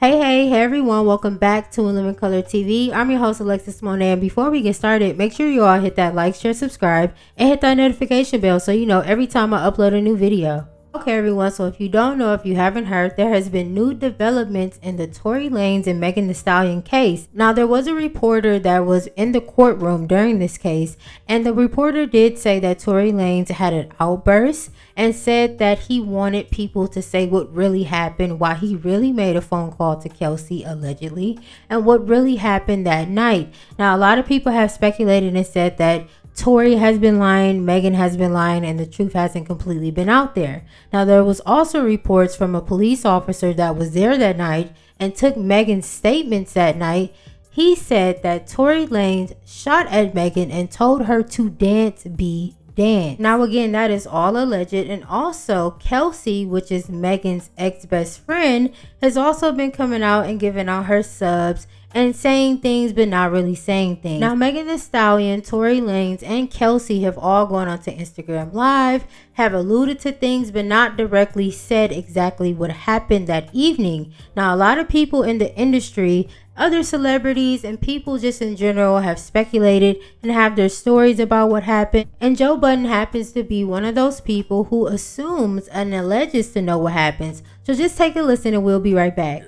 Hey everyone, welcome back to In Living Color TV. I'm your host Alexis Monet, and before we get started, make sure you all hit that like, share, subscribe, and hit that notification bell so you know every time I upload a new video. Okay everyone, so if you don't know, if you haven't heard, there has been new developments in the Tory Lanez and Megan Thee Stallion case. Now there was a reporter that was in the courtroom during this case, and the reporter did say that Tory Lanez had an outburst and said that he wanted people to say what really happened, why he really made a phone call to Kelsey allegedly, and what really happened that night. Now a lot of people have speculated and said that Tory has been lying, Megan has been lying, and the truth hasn't completely been out there. Now, there was also reports from a police officer that was there that night and took Megan's statements that night. He said that Tory Lanez shot at Megan and told her to dance, be dance. Now, again, that is all alleged. And also, Kelsey, which is Megan's ex-best friend, has also been coming out and giving out her subs and saying things but not really saying things. Now Megan Thee Stallion, Tory Lanez, and Kelsey have all gone onto Instagram Live, have alluded to things but not directly said exactly what happened that evening. Now a lot of people in the industry, other celebrities, and people just in general have speculated and have their stories about what happened, and Joe Budden happens to be one of those people who assumes and alleges to know what happens. So just take a listen and we'll be right back.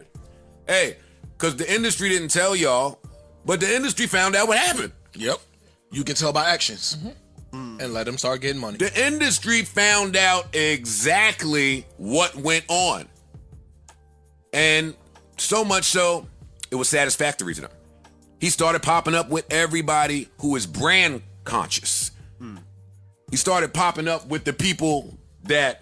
Hey, because the industry didn't tell y'all, but the industry found out what happened. Yep. You can tell by actions. And let them start getting money. The industry found out exactly what went on. And so much so, it was satisfactory to them. He started popping up with everybody who is brand conscious. He started popping up with the people that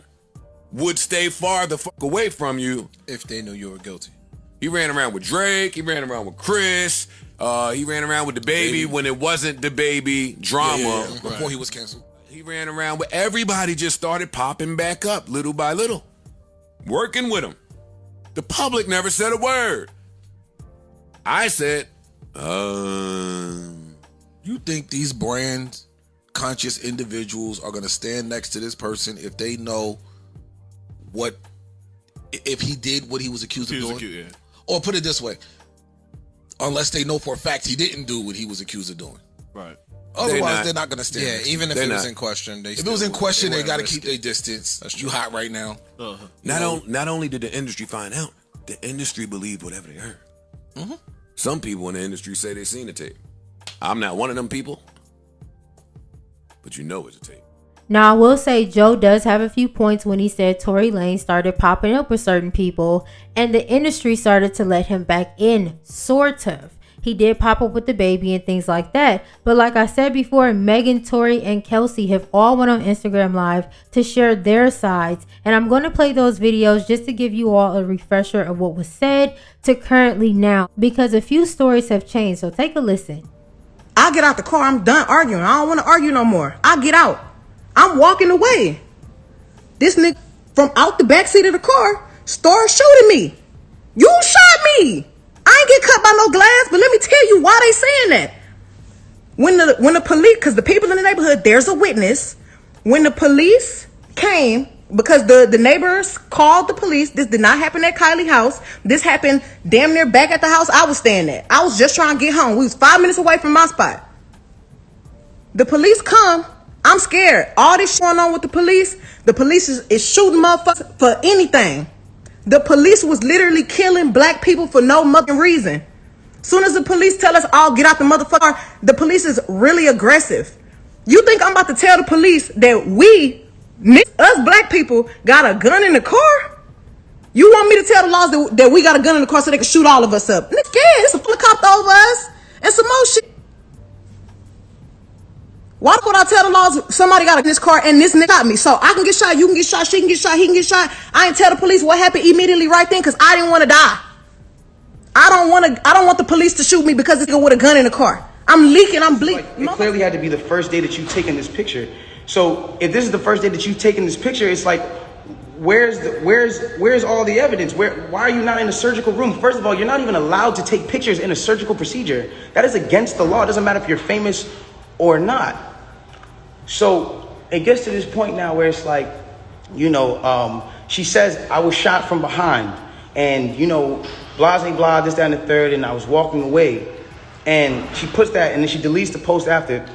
would stay far the fuck away from you if they knew you were guilty. He ran around with Drake. He ran around with Chris. He ran around with the baby when it wasn't the baby drama. Before he was canceled. He ran around with everybody, just started popping back up little by little. Working with him. The public never said a word. I said, You think these brand conscious individuals are going to stand next to this person if they know if he did what he was accused of doing? Or put it this way, unless they know for a fact he didn't do what he was accused of doing. Right. Otherwise, they're not going to stand. Yeah, even if it was in question. If it was in question, they got to keep their distance. That's true. You hot right now. Not only did the industry find out, the industry believed whatever they heard. Some people in the industry say they seen the tape. I'm not one of them people, but you know it's a tape. Now, I will say Joe does have a few points when he said Tory Lanez started popping up with certain people and the industry started to let him back in, sort of. He did pop up with the baby and things like that. But like I said before, Megan, Tory, and Kelsey have all went on Instagram Live to share their sides. And I'm going to play those videos just to give you all a refresher of what was said to currently now, because a few stories have changed. So take a listen. I get out the car. I'm done arguing. I don't want to argue no more. I get out. I'm walking away. This nigga from out the backseat of the car started shooting me. You shot me. I ain't get cut by no glass, but let me tell you why they saying that. When the police, because the people in the neighborhood, there's a witness. When the police came, because the neighbors called the police, this did not happen at Kylie's house. This happened damn near back at the house I was staying at. I was just trying to get home. We was 5 minutes away from my spot. The police come. I'm scared. All this shit going on with the police is shooting motherfuckers for anything. The police was literally killing black people for no motherfucking reason. Soon as the police tell us all get out the motherfucker, the police is really aggressive. You think I'm about to tell the police that us black people, got a gun in the car? You want me to tell the laws that we got a gun in the car so they can shoot all of us up? Nigga, yeah, it's a helicopter over us and some more shit. Why would I tell the laws somebody got in this car and this nigga got me? So I can get shot, you can get shot, she can get shot, he can get shot. I ain't tell the police what happened immediately right then because I didn't want to die. I don't want the police to shoot me because this nigga with a gun in the car. I'm leaking, I'm bleeding. It clearly had to be the first day that you've taken this picture. So if this is the first day that you've taken this picture, it's like, where's all the evidence? Why are you not in a surgical room? First of all, you're not even allowed to take pictures in a surgical procedure. That is against the law. It doesn't matter if you're famous or not. So it gets to this point now where it's like, she says, I was shot from behind. And, blah, blah, this, that, and the third, and I was walking away. And she puts that, and then she deletes the post after.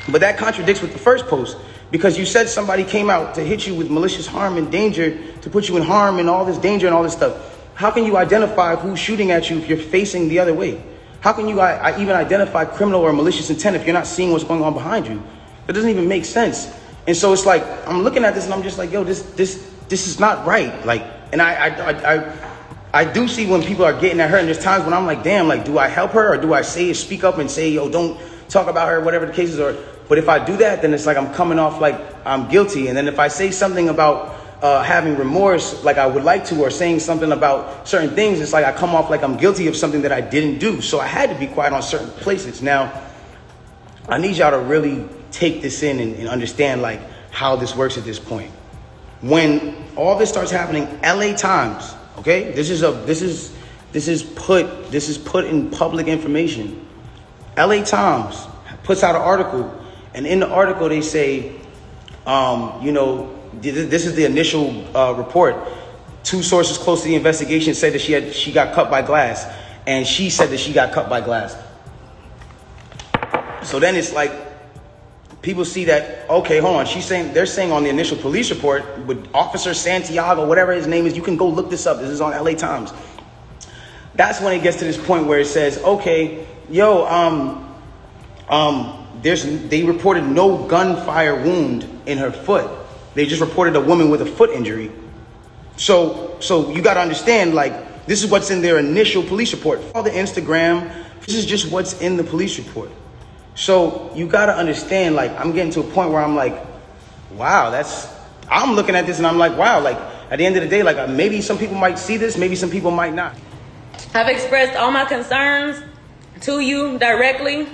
But that contradicts with the first post, because you said somebody came out to hit you with malicious harm and danger, to put you in harm and all this danger and all this stuff. How can you identify who's shooting at you if you're facing the other way? How can you even identify criminal or malicious intent if you're not seeing what's going on behind you? That doesn't even make sense. And so it's like, I'm looking at this and I'm just like, yo, this is not right. Like, and I do see when people are getting at her, and there's times when I'm like, damn, like, do I help her, or do I speak up and say, yo, don't talk about her, whatever the case is? But if I do that, then it's like I'm coming off like I'm guilty. And then if I say something about having remorse, like I would like to, or saying something about certain things, it's like I come off like I'm guilty of something that I didn't do. So I had to be quiet on certain places. Now, I need y'all to really take this in and understand like how this works at this point. When all this starts happening, LA Times, okay, this is put in public information. LA Times puts out an article, and in the article they say, this is the initial report. 2 sources close to the investigation said that she got cut by glass, and she said that she got cut by glass. So then it's like people see that, okay, hold on. They're saying on the initial police report with Officer Santiago, whatever his name is, you can go look this up. This is on LA Times. That's when it gets to this point where it says, okay, they reported no gunfire wound in her foot. They just reported a woman with a foot injury. So you got to understand, like, this is what's in their initial police report. All the Instagram, this is just what's in the police report. So you got to understand, like, I'm getting to a point where I'm like, wow, I'm looking at this and I'm like, wow, like, at the end of the day, like, maybe some people might see this, maybe some people might not. I've expressed all my concerns to you directly.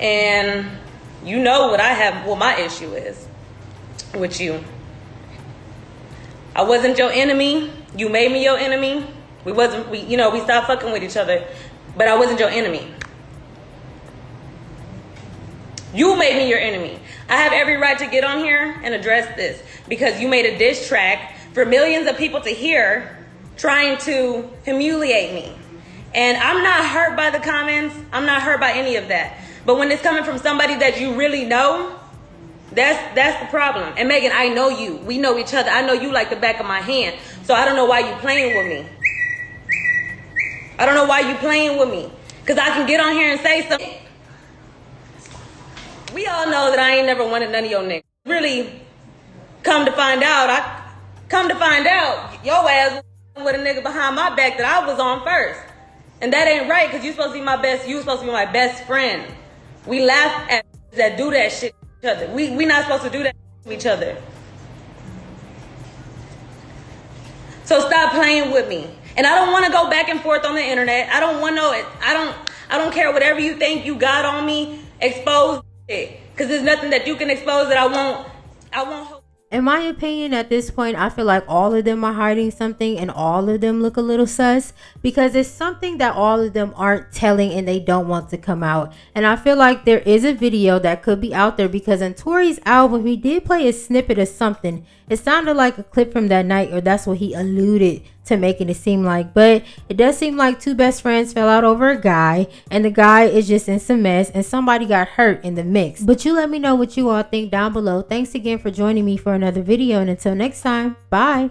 And you know what my issue is with you. I wasn't your enemy. You made me your enemy. We stopped fucking with each other, but I wasn't your enemy. You made me your enemy. I have every right to get on here and address this because you made a diss track for millions of people to hear, trying to humiliate me. And I'm not hurt by the comments. I'm not hurt by any of that. But when it's coming from somebody that you really know, that's the problem. And Megan, I know you. We know each other. I know you like the back of my hand. So I don't know why you playing with me. I don't know why you playing with me. Because I can get on here and say something. We all know that I ain't never wanted none of your niggas. Really, come to find out, your ass with a nigga behind my back that I was on first. And that ain't right, because you supposed to be my best friend. We laugh at that do that shit to each other. We not supposed to do that to each other. So stop playing with me. And I don't want to go back and forth on the internet. I don't want to I don't care whatever you think you got on me. Expose it. Because there's nothing that you can expose that I won't hope. In my opinion, at this point, I feel like all of them are hiding something and all of them look a little sus because it's something that all of them aren't telling and they don't want to come out. And I feel like there is a video that could be out there because in Tory's album, he did play a snippet of something. It sounded like a clip from that night, or that's what he alluded to making it seem like. But it does seem like 2 best friends fell out over a guy and the guy is just in some mess and somebody got hurt in the mix. But you let me know what you all think down below. Thanks again for joining me for another video, and until next time, bye.